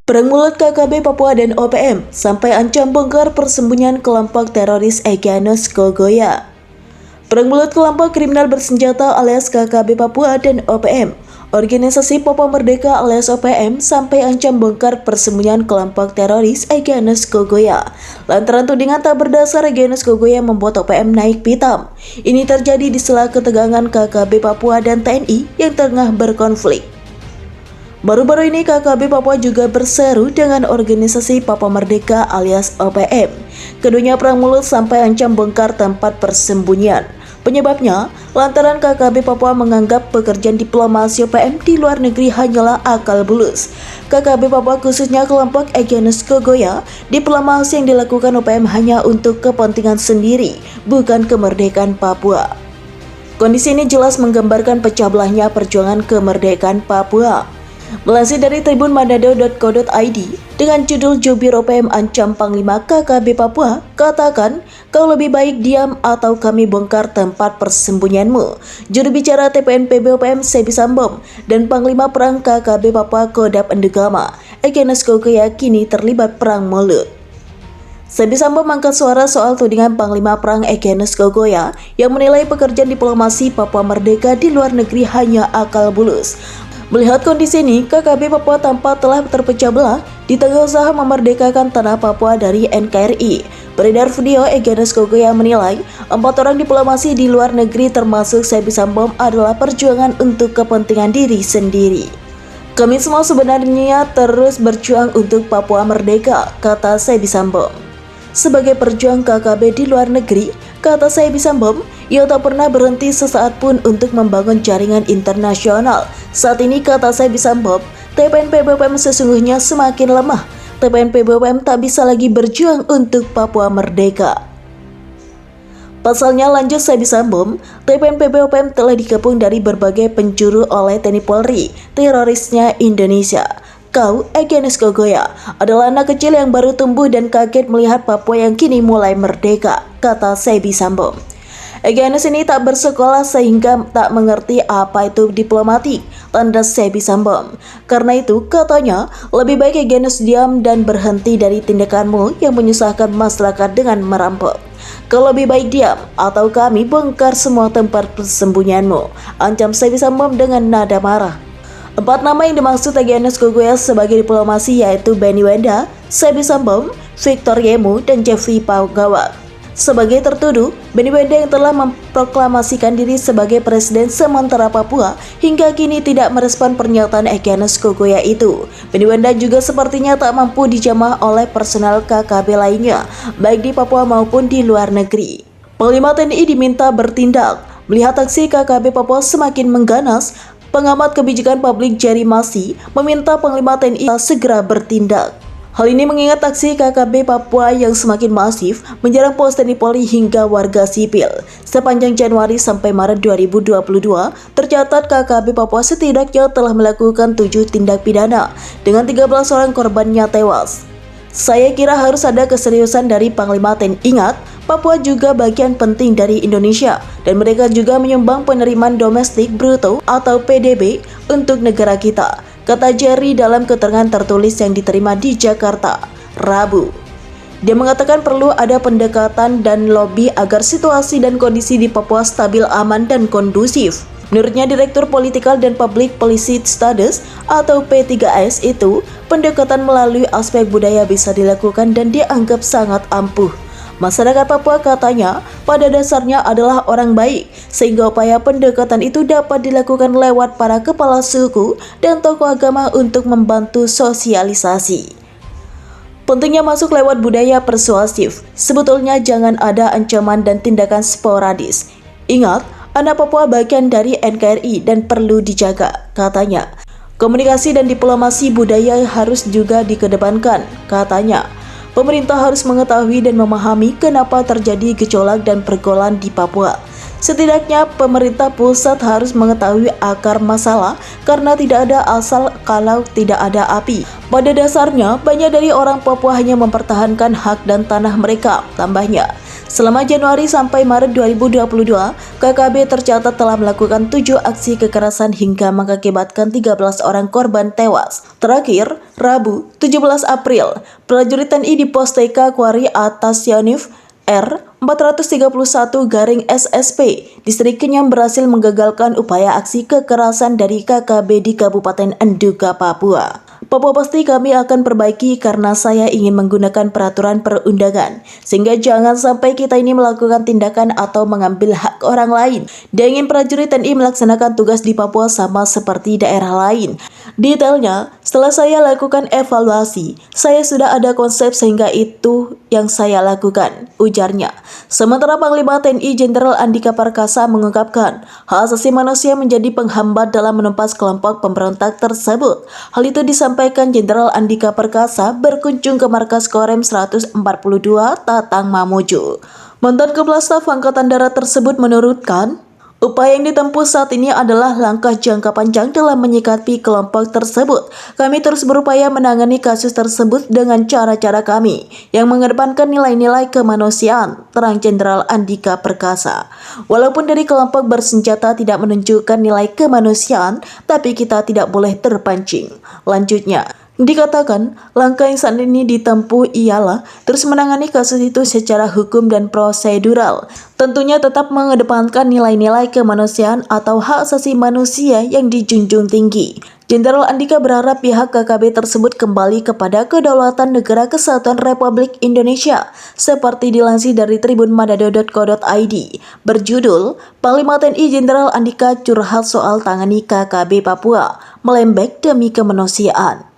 Perang mulut KKB Papua dan OPM sampai ancam bongkar persembunyian kelompok teroris Egyanus Kogoya. Perang mulut kelompok kriminal bersenjata alias KKB Papua dan OPM, Organisasi Papua Merdeka alias OPM, sampai ancam bongkar persembunyian kelompok teroris Egyanus Kogoya. Lantaran tudingan tak berdasar Egyanus Kogoya membuat OPM naik pitam. Ini terjadi di sela ketegangan KKB Papua dan TNI yang tengah berkonflik. Baru-baru ini KKB Papua juga berseru dengan Organisasi Papua Merdeka alias OPM. Keduanya perang mulut sampai ancam bongkar tempat persembunyian. Penyebabnya, lantaran KKB Papua menganggap pekerjaan diplomasi OPM di luar negeri hanyalah akal bulus. KKB Papua khususnya kelompok Egyanus Kogoya, diplomasi yang dilakukan OPM hanya untuk kepentingan sendiri, bukan kemerdekaan Papua. Kondisi ini jelas menggambarkan pecah belahnya perjuangan kemerdekaan Papua. Melansir dari tribunmanado.co.id dengan judul Jubir OPM ancam Panglima KKB Papua, katakan kau lebih baik diam atau kami bongkar tempat persembunyianmu. Juru bicara TPNPB OPM Sebi Sambom dan Panglima Perang KKB Papua Kodap Endegama Egyanus Kogoya kini terlibat perang mulut. Sebi Sambom mengangkat suara soal tudingan Panglima Perang Egyanus Kogoya yang menilai pekerjaan diplomasi Papua Merdeka di luar negeri hanya akal bulus. Melihat kondisi ini, KKB Papua tampak telah terpecah belah di tengah usaha memerdekakan tanah Papua dari NKRI. Beredar video Egyanus Kogoya menilai 4 orang diplomasi di luar negeri termasuk Sebi Sambom adalah perjuangan untuk kepentingan diri sendiri. Kami semua sebenarnya terus berjuang untuk Papua merdeka, kata Sebi Sambom. Sebagai perjuang KKB di luar negeri, kata Sebi Sambom, ia tak pernah berhenti sesaat pun untuk membangun jaringan internasional. Saat ini, kata Sebi Sambom, TPNPB OPM sesungguhnya semakin lemah. TPNPB OPM tak bisa lagi berjuang untuk Papua merdeka. Pasalnya, lanjut Sebi Sambom, TPNPB OPM telah dikepung dari berbagai penjuru oleh TNI Polri, terorisnya Indonesia. Kau, Egyanus Kogoya, adalah anak kecil yang baru tumbuh dan kaget melihat Papua yang kini mulai merdeka, kata Sebi Sambom. Egyanus ini tak bersekolah sehingga tak mengerti apa itu diplomatik, landas Sebi Sambom. Karena itu, katanya, lebih baik Egyanus diam dan berhenti dari tindakanmu yang menyusahkan masyarakat dengan merampok. Kau lebih baik diam, atau kami bongkar semua tempat persembunyianmu, ancam Sebi Sambom dengan nada marah. 4 nama yang dimaksud Egyanus Kogoya sebagai diplomasi yaitu Benny Wenda, Sebi Sambom, Victor Yemu, dan Jeffrey Pagawak. Sebagai tertuduh, Benny Wenda yang telah memproklamasikan diri sebagai Presiden sementara Papua hingga kini tidak merespon pernyataan Egyanus Kogoya itu. Benny Wenda juga sepertinya tak mampu dijamah oleh personel KKB lainnya, baik di Papua maupun di luar negeri. Panglima TNI diminta bertindak. Melihat aksi KKB Papua semakin mengganas, pengamat kebijakan publik Jerry Masi meminta Panglima TNI segera bertindak. Hal ini mengingat aksi KKB Papua yang semakin masif menyerang pos TNI Polri hingga warga sipil. Sepanjang Januari sampai Maret 2022, tercatat KKB Papua setidaknya telah melakukan 7 tindak pidana dengan 13 orang korbannya tewas. Saya kira harus ada keseriusan dari Panglima TNI. Ingat, Papua juga bagian penting dari Indonesia dan mereka juga menyumbang penerimaan domestik bruto atau PDB untuk negara kita, kata Jerry dalam keterangan tertulis yang diterima di Jakarta, Rabu. Dia mengatakan perlu ada pendekatan dan lobby agar situasi dan kondisi di Papua stabil, aman, dan kondusif. Menurutnya, Direktur Political dan Public Policy Studies atau P3S itu, pendekatan melalui aspek budaya bisa dilakukan dan dianggap sangat ampuh. Masyarakat Papua, katanya, pada dasarnya adalah orang baik, sehingga upaya pendekatan itu dapat dilakukan lewat para kepala suku dan tokoh agama untuk membantu sosialisasi. Pentingnya masuk lewat budaya persuasif. Sebetulnya jangan ada ancaman dan tindakan sporadis. Ingat, anak Papua bagian dari NKRI dan perlu dijaga, katanya. Komunikasi dan diplomasi budaya harus juga dikedepankan, katanya. Pemerintah harus mengetahui dan memahami kenapa terjadi gejolak dan pergolakan di Papua. Setidaknya pemerintah pusat harus mengetahui akar masalah karena tidak ada asal kalau tidak ada api. Pada dasarnya, banyak dari orang Papua hanya mempertahankan hak dan tanah mereka. Tambahnya, selama Januari sampai Maret 2022, KKB tercatat telah melakukan 7 aksi kekerasan hingga mengakibatkan 13 orang korban tewas. Terakhir, Rabu, 17 April, prajurit TNI di Pos TK Kuari atas Yonif R 431-SSP Distrik Kenyam berhasil menggagalkan upaya aksi kekerasan dari KKB di Kabupaten Enduga, Papua. Papua pasti kami akan perbaiki karena saya ingin menggunakan peraturan perundangan sehingga jangan sampai kita ini melakukan tindakan atau mengambil hak orang lain. Dia ingin prajurit TNI melaksanakan tugas di Papua sama seperti daerah lain. Detailnya, setelah saya lakukan evaluasi, saya sudah ada konsep sehingga itu yang saya lakukan, ujarnya. Sementara Panglima TNI Jenderal Andika Perkasa mengungkapkan, hak asasi manusia menjadi penghambat dalam menumpas kelompok pemberontak tersebut. Hal itu disampaikan Jenderal Andika Perkasa berkunjung ke markas Korem 142 Tatang Mamuju. Mantan Kepala Staf Angkatan Darat tersebut menurutkan, upaya yang ditempuh saat ini adalah langkah jangka panjang dalam menyikapi kelompok tersebut. Kami terus berupaya menangani kasus tersebut dengan cara-cara kami yang mengedepankan nilai-nilai kemanusiaan, terang Jenderal Andika Perkasa. Walaupun dari kelompok bersenjata tidak menunjukkan nilai kemanusiaan, tapi kita tidak boleh terpancing. Lanjutnya, dikatakan, langkah yang saat ini ditempuh ialah terus menangani kasus itu secara hukum dan prosedural. Tentunya tetap mengedepankan nilai-nilai kemanusiaan atau hak asasi manusia yang dijunjung tinggi. Jenderal Andika berharap pihak KKB tersebut kembali kepada kedaulatan Negara Kesatuan Republik Indonesia, seperti dilansir dari tribunmanado.co.id. Berjudul, Panglima TNI Jenderal Andika curhat soal tangani KKB Papua, melembek demi kemanusiaan.